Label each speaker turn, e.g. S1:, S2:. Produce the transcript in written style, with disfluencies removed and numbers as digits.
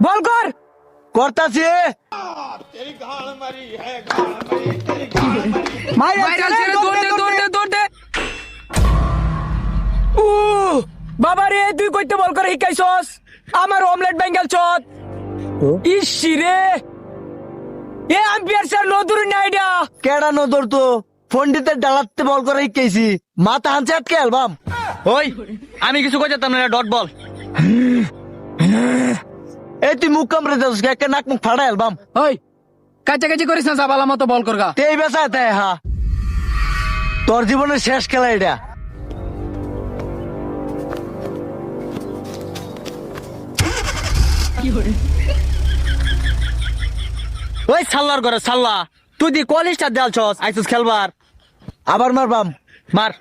S1: বল কর।
S2: করতাছি
S1: বাবা রে তুই কইতে বল করে শিকাইছস আমার অমলেট বেঙ্গল চত ইসি রে এ আম্পিয়ার স্যার নদুর নাইডা
S2: কেডা নদর তো ফন্ডিতে ডালাতে বল করে শিখাইছি মাথা হানছে আটকে অ্যালবাম।
S3: ওই আমি কিছু কই যেতাম না ডট বল।
S2: এই তুই মুখ কামড়ে যাস একটা নাক মুখ ফাড়া অ্যালবাম।
S1: ওই কাছাকাছি করিস না জাবালা মতো বল করগা।
S2: তেই বেসায় তাই হা তোর জীবনের শেষ খেলা এটা।
S3: ওই সাল্লার ঘরে সাল্লা তুই দি কলেজটা দেয়ালছস আইসুস খেলবার
S2: আবার মারবাম।
S3: মার।